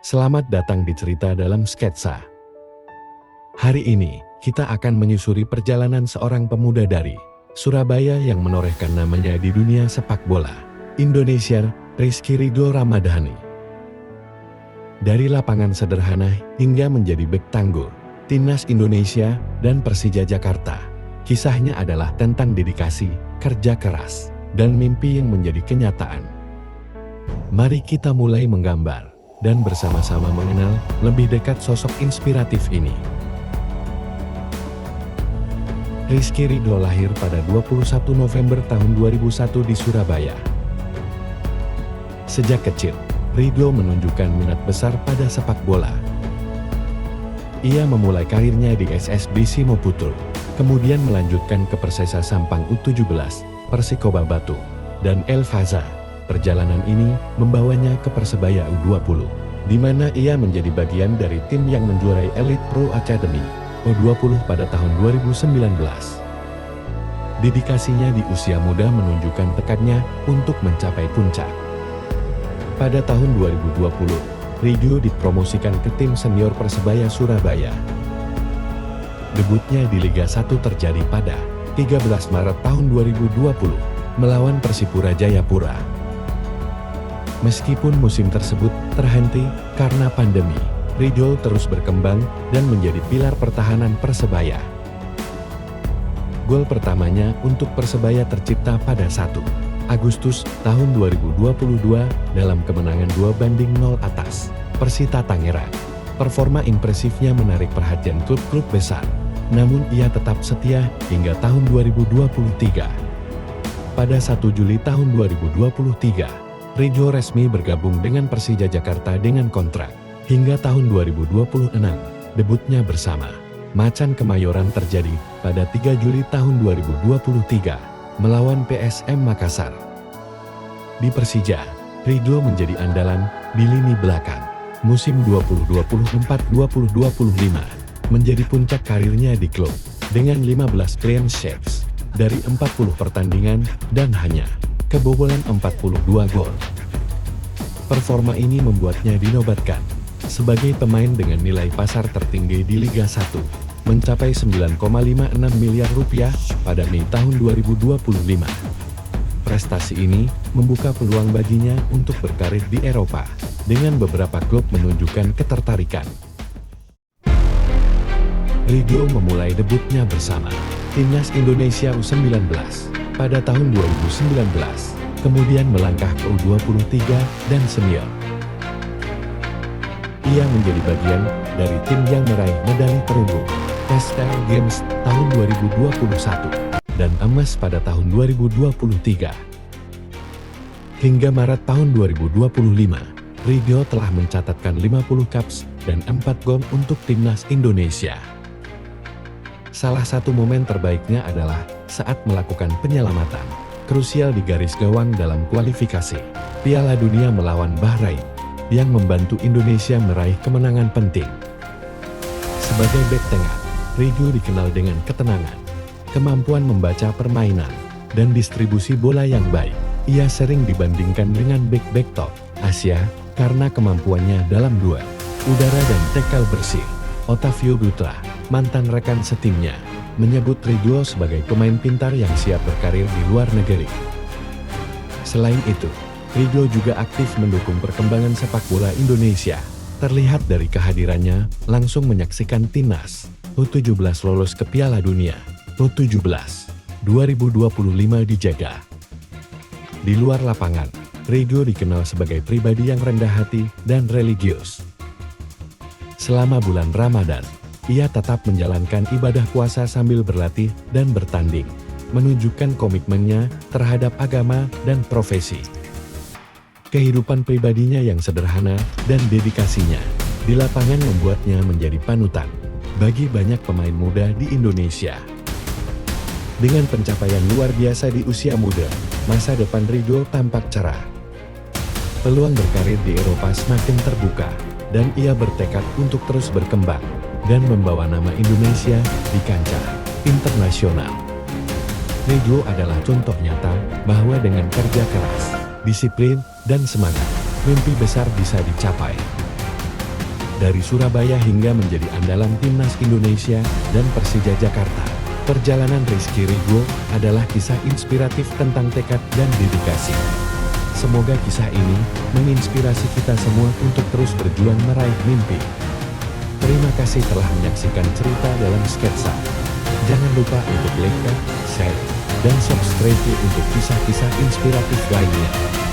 Selamat datang di Cerita Dalam Sketsa. Hari ini, kita akan menyusuri perjalanan seorang pemuda dari Surabaya yang menorehkan namanya di dunia sepak bola Indonesia, Rizky Ridho Ramadhani. Dari lapangan sederhana hingga menjadi bek tangguh, Timnas Indonesia dan Persija Jakarta. Kisahnya adalah tentang dedikasi, kerja keras, dan mimpi yang menjadi kenyataan. Mari kita mulai menggambar dan bersama-sama mengenal lebih dekat sosok inspiratif ini. Rizky Ridho lahir pada 21 November tahun 2001 di Surabaya. Sejak kecil, Ridho menunjukkan minat besar pada sepak bola. Ia memulai karirnya di SSB Simo Putul, kemudian melanjutkan ke Persesa Sampang U17, Persikoba Batu, dan El Faza. Perjalanan ini membawanya ke Persebaya U20, di mana ia menjadi bagian dari tim yang menjuarai Elite Pro Academy U20 pada tahun 2019. Dedikasinya di usia muda menunjukkan tekadnya untuk mencapai puncak. Pada tahun 2020, Ridho dipromosikan ke tim senior Persebaya Surabaya. Debutnya di Liga 1 terjadi pada 13 Maret tahun 2020 melawan Persipura Jayapura. Meskipun musim tersebut terhenti karena pandemi, Ridho terus berkembang dan menjadi pilar pertahanan Persebaya. Gol pertamanya untuk Persebaya tercipta pada 1 Agustus tahun 2022 dalam kemenangan 2-0 atas Persita Tangerang. Performa impresifnya menarik perhatian klub-klub besar, namun ia tetap setia hingga tahun 2023. Pada 1 Juli tahun 2023, Ridho resmi bergabung dengan Persija Jakarta dengan kontrak hingga tahun 2026. Debutnya bersama Macan Kemayoran terjadi pada 3 Juli tahun 2023 melawan PSM Makassar. Di Persija, Ridho menjadi andalan di lini belakang. Musim 2024-2025 menjadi puncak karirnya di klub dengan 15 clean sheets dari 40 pertandingan dan hanya kebobolan 42 gol. Performa ini membuatnya dinobatkan sebagai pemain dengan nilai pasar tertinggi di Liga 1, mencapai 9,56 miliar rupiah pada Mei tahun 2025. Prestasi ini membuka peluang baginya untuk berkarir di Eropa, dengan beberapa klub menunjukkan ketertarikan. Ridho memulai debutnya bersama Timnas Indonesia U19 pada tahun 2019, kemudian melangkah ke U23 dan senior. Ia menjadi bagian dari tim yang meraih medali perunggu Asian Games tahun 2021 dan emas pada tahun 2023. Hingga Maret tahun 2025, Ridho telah mencatatkan 50 caps dan 4 gol untuk Timnas Indonesia. Salah satu momen terbaiknya adalah saat melakukan penyelamatan krusial di garis gawang dalam kualifikasi Piala Dunia melawan Bahrain, yang membantu Indonesia meraih kemenangan penting. Sebagai bek tengah, Ridho dikenal dengan ketenangan, kemampuan membaca permainan, dan distribusi bola yang baik. Ia sering dibandingkan dengan bek-bek top Asia karena kemampuannya dalam duel udara dan tackle bersih. Otavio Dutra, mantan rekan setimnya, menyebut Ridho sebagai pemain pintar yang siap berkarir di luar negeri. Selain itu, Ridho juga aktif mendukung perkembangan sepak bola Indonesia. Terlihat dari kehadirannya langsung menyaksikan Timnas U17 lolos ke Piala Dunia U17 2025 di Jeddah. Di luar lapangan, Ridho dikenal sebagai pribadi yang rendah hati dan religius. Selama bulan Ramadan, ia tetap menjalankan ibadah puasa sambil berlatih dan bertanding, menunjukkan komitmennya terhadap agama dan profesi. Kehidupan pribadinya yang sederhana dan dedikasinya di lapangan membuatnya menjadi panutan bagi banyak pemain muda di Indonesia. Dengan pencapaian luar biasa di usia muda, masa depan Ridho tampak cerah. Peluang berkarir di Eropa semakin terbuka, dan ia bertekad untuk terus berkembang dan membawa nama Indonesia di kancah internasional. Ridho adalah contoh nyata bahwa dengan kerja keras, disiplin, dan semangat, mimpi besar bisa dicapai. Dari Surabaya hingga menjadi andalan timnas Indonesia dan Persija Jakarta, perjalanan Rizky Ridho adalah kisah inspiratif tentang tekad dan dedikasi. Semoga kisah ini menginspirasi kita semua untuk terus berjuang meraih mimpi. Terima kasih telah menyaksikan cerita dalam sketsa. Jangan lupa untuk like, share, dan subscribe untuk kisah-kisah inspiratif lainnya.